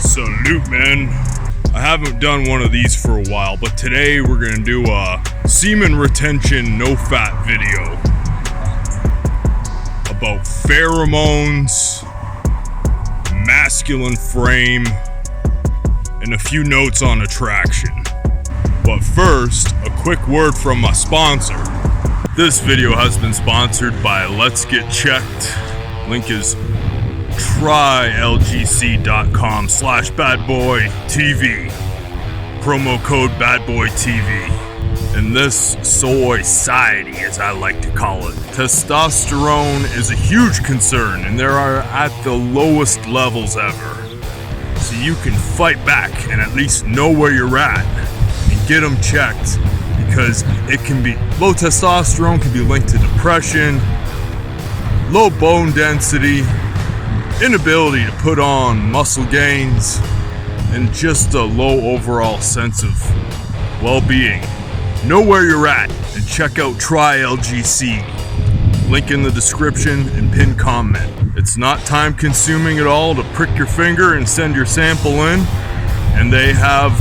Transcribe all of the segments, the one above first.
Salute, man. I haven't done one of these for a while, but today we're gonna do a semen retention NoFap video about pheromones, masculine frame, and a few notes on attraction. But first, a quick word from my sponsor. This video has been sponsored by Let's Get Checked. Link is trylgc.com/badboytv. Promo code badboytv. In this soy society, as I like to call it, testosterone is a huge concern, and they are at the lowest levels ever. So you can fight back and at least know where you're at and get them checked, because it can be low testosterone can be linked to depression, low bone density, inability to put on muscle gains, and just a low overall sense of well-being. Know where you're at and check out TryLGC. Link in the description and pinned comment. It's not time consuming at all to prick your finger and send your sample in, and they have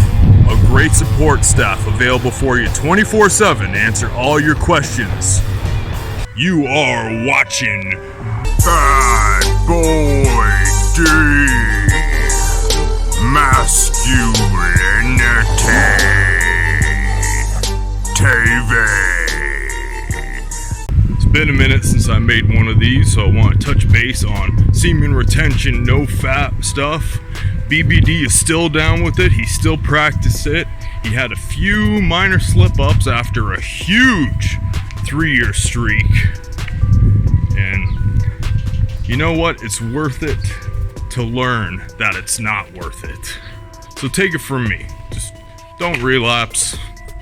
a great support staff available for you 24/7 to answer all your questions. You are watching Bad Boy D Masculinity TV. It's been a minute since I made one of these, so I want to touch base on semen retention, NoFap stuff. BBD is still down with it. He still practiced it. He had a few minor slip-ups after a huge 3-year streak. And you know what? It's worth it to learn that it's not worth it. So take it from me. Just don't relapse.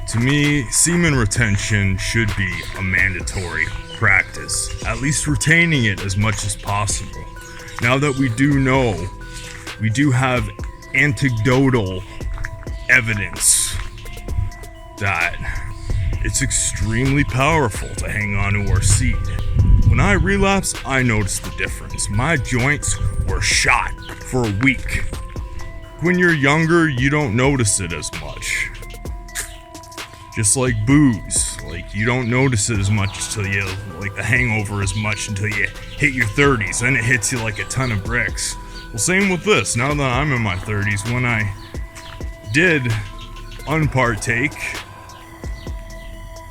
To me, semen retention should be a mandatory practice. At least retaining it as much as possible. Now that we do know, we do have anecdotal evidence that it's extremely powerful to hang on to our seed. When I relapsed, I noticed the difference. My joints were shot for a week. When you're younger, you don't notice it as much. Just like booze, like you don't notice it as much until you, like the hangover as much until you hit your 30s, then it hits you like a ton of bricks. Well, same with this. Now that I'm in my 30s, when I did unpartake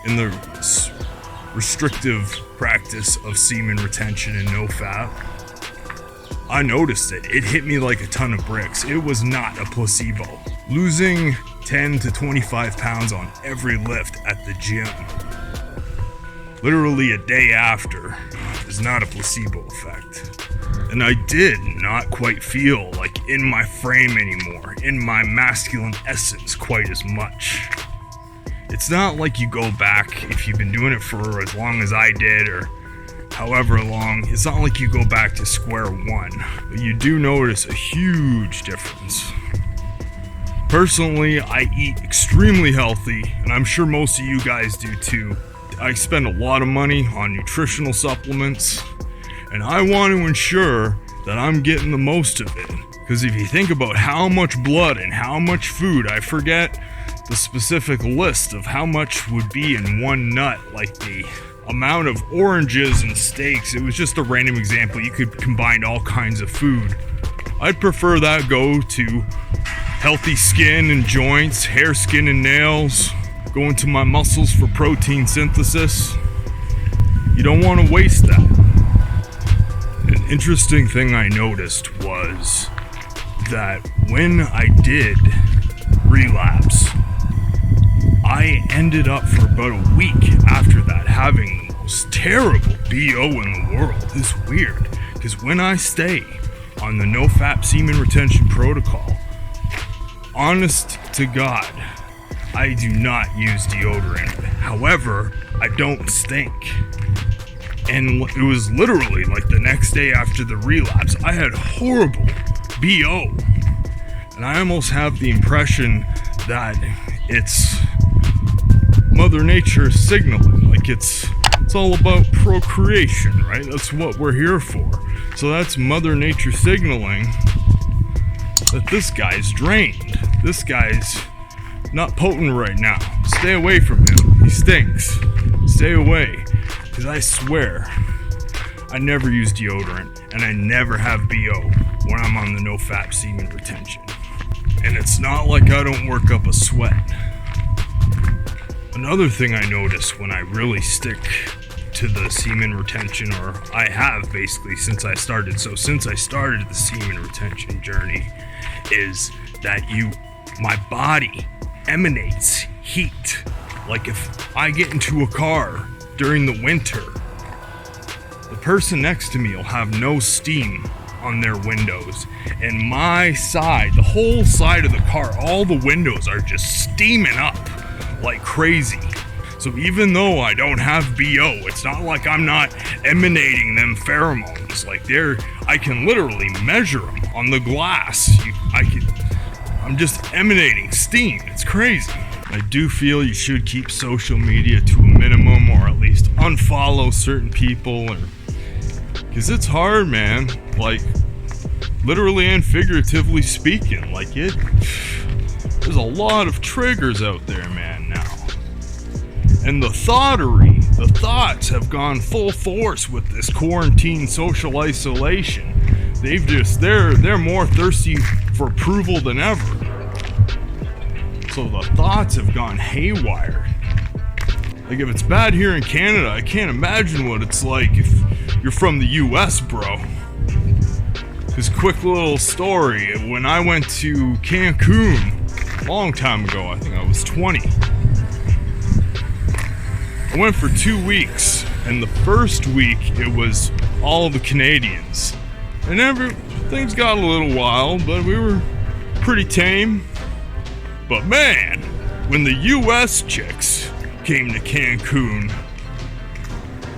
in the restrictive practice of semen retention and NoFap, I noticed it. It hit me like a ton of bricks. It was not a placebo. Losing 10 to 25 pounds on every lift at the gym, literally a day after, is not a placebo effect. And I did not quite feel like in my frame anymore, in my masculine essence quite as much. It's not like you go back, if you've been doing it for as long as I did, or however long, it's not like you go back to square one, but you do notice a huge difference. Personally, I eat extremely healthy, and I'm sure most of you guys do too. I spend a lot of money on nutritional supplements, and I want to ensure that I'm getting the most of it. Because if you think about how much blood and how much food, I forget the specific list of how much would be in one nut, like the amount of oranges and steaks. It was just a random example. You could combine all kinds of food. I'd prefer that go to healthy skin and joints, hair, skin, and nails, go into my muscles for protein synthesis. You don't want to waste that. An interesting thing I noticed was that when I did relapse, I ended up for about a week after that having the most terrible BO in the world. It's weird, because when I stay on the NoFap semen retention protocol, honest to God, I do not use deodorant. However, I don't stink. And it was literally like the next day after the relapse, I had horrible BO. And I almost have the impression that it's Mother Nature signaling. Like it's all about procreation, right? That's what we're here for. So that's Mother Nature signaling that this guy's drained. This guy's not potent right now. Stay away from him. He stinks. Stay away. Because I swear, I never use deodorant and I never have BO when I'm on the NoFap Semen Retention. And it's not like I don't work up a sweat. Another thing I notice when I really stick to the semen retention, or I have basically since I started. So since I started the semen retention journey, is that my body emanates heat. Like if I get into a car during the winter, the person next to me will have no steam on their windows, and my side, the whole side of the car, all the windows are just steaming up like crazy. So even though I don't have BO, it's not like I'm not emanating them pheromones. Like I can literally measure them on the glass. I'm just emanating steam. It's crazy. I do feel you should keep social media to a minimum, or at least unfollow certain people, because it's hard, man. Like, literally and figuratively speaking, like there's a lot of triggers out there, man, now. And the thoughts have gone full force with this quarantine social isolation. They're more thirsty for approval than ever. So the thoughts have gone haywire. Like, if it's bad here in Canada, I can't imagine what it's like if you're from the US, bro. This quick little story. When I went to Cancun a long time ago, I think I was 20. I went for 2 weeks, and the first week it was all the Canadians. And things got a little wild, but we were pretty tame. But man, when the US chicks came to Cancun,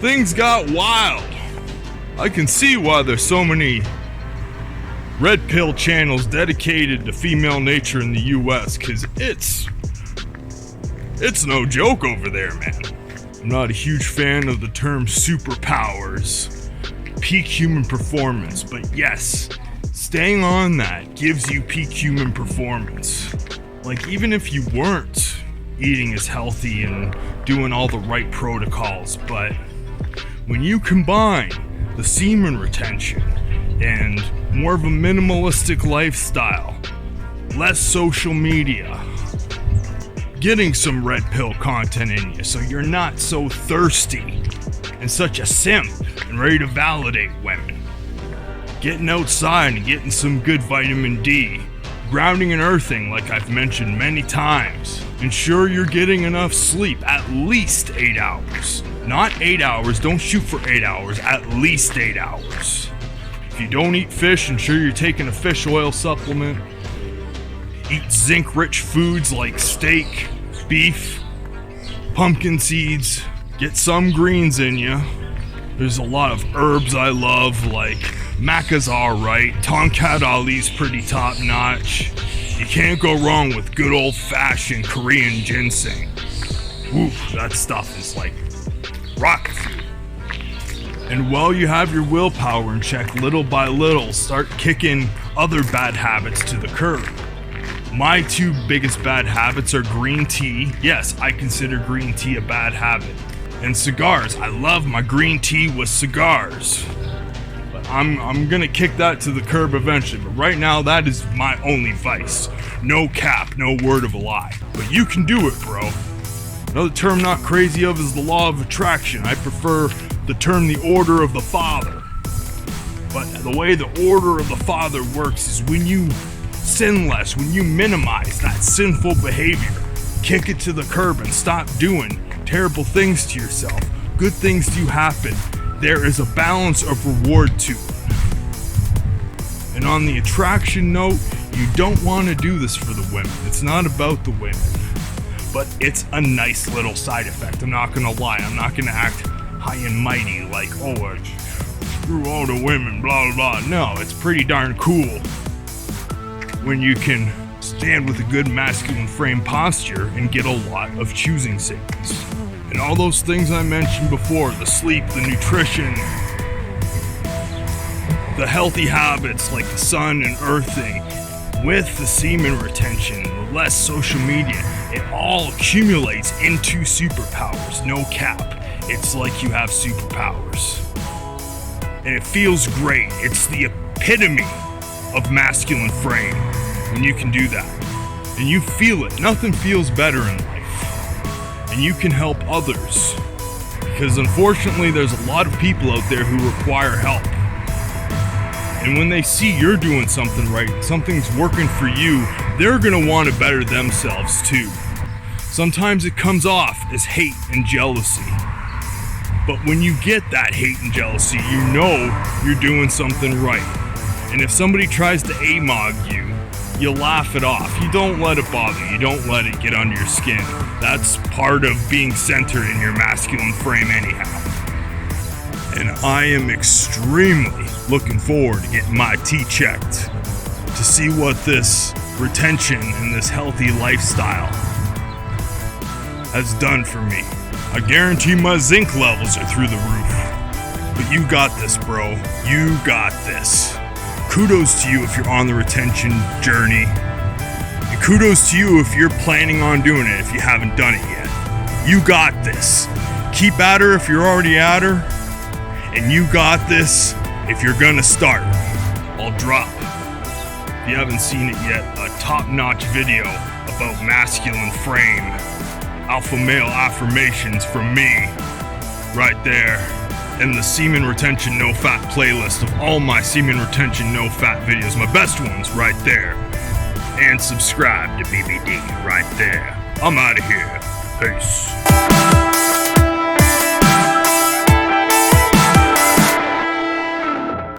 things got wild. I can see why there's so many red pill channels dedicated to female nature in the US, because it's no joke over there, man. I'm not a huge fan of the term superpowers, peak human performance, but yes, staying on that gives you peak human performance. Like, even if you weren't eating as healthy and doing all the right protocols, but when you combine the semen retention and more of a minimalistic lifestyle, less social media, getting some red pill content in you so you're not so thirsty and such a simp and ready to validate women, getting outside and getting some good vitamin D, grounding and earthing like I've mentioned many times, ensure you're getting enough sleep, at least 8 hours. Not 8 hours, don't shoot for 8 hours, at least 8 hours. If you don't eat fish, ensure you're taking a fish oil supplement. Eat zinc-rich foods like steak, beef, pumpkin seeds. Get some greens in you. There's a lot of herbs I love, like maca's alright, Tongkat Ali's pretty top-notch. You can't go wrong with good old-fashioned Korean ginseng. Woo, that stuff is like rocket food. And while you have your willpower in check, little by little, start kicking other bad habits to the curb. My 2 biggest bad habits are green tea. Yes, I consider green tea a bad habit. And cigars. I love my green tea with cigars. But I'm gonna kick that to the curb eventually. But right now, that is my only vice. No cap, no word of a lie. But you can do it, bro. Another term I'm not crazy of is the law of attraction. I prefer the term the order of the Father. But the way the order of the Father works is when you sin less, when you minimize that sinful behavior, kick it to the curb and stop doing terrible things to yourself, good things do happen. There is a balance of reward to it. And on the attraction note, you don't want to do this for the women. It's not about the women, but it's a nice little side effect. I'm not gonna lie. I'm not gonna act high and mighty like, oh, screw all the women, blah, blah, blah. No, it's pretty darn cool when you can stand with a good masculine frame posture and get a lot of choosing signals. And all those things I mentioned before, the sleep, the nutrition, the healthy habits like the sun and earthing, with the semen retention, the less social media, it all accumulates into superpowers. No cap. It's like you have superpowers. And it feels great. It's the epitome of masculine frame when you can do that. And you feel it. Nothing feels better in life. And you can help others. Because unfortunately, there's a lot of people out there who require help. And when they see you're doing something right, something's working for you, they're gonna want to better themselves too. Sometimes it comes off as hate and jealousy. But when you get that hate and jealousy, you know you're doing something right. And if somebody tries to amog you, you laugh it off. You don't let it bother you. You don't let it get under your skin. That's part of being centered in your masculine frame anyhow. And I am extremely looking forward to getting my T checked to see what this retention and this healthy lifestyle has done for me. I guarantee my zinc levels are through the roof. But you got this, bro. You got this. Kudos to you if you're on the retention journey. And kudos to you if you're planning on doing it if you haven't done it yet. You got this. Keep at her if you're already at her. And you got this if you're gonna start. I'll drop, if you haven't seen it yet, a top-notch video about masculine frame, alpha male affirmations from me, right there, in the Semen Retention NoFap playlist of all my Semen Retention NoFap videos, my best ones right there. And subscribe to BBD right there. I'm out of here. Peace.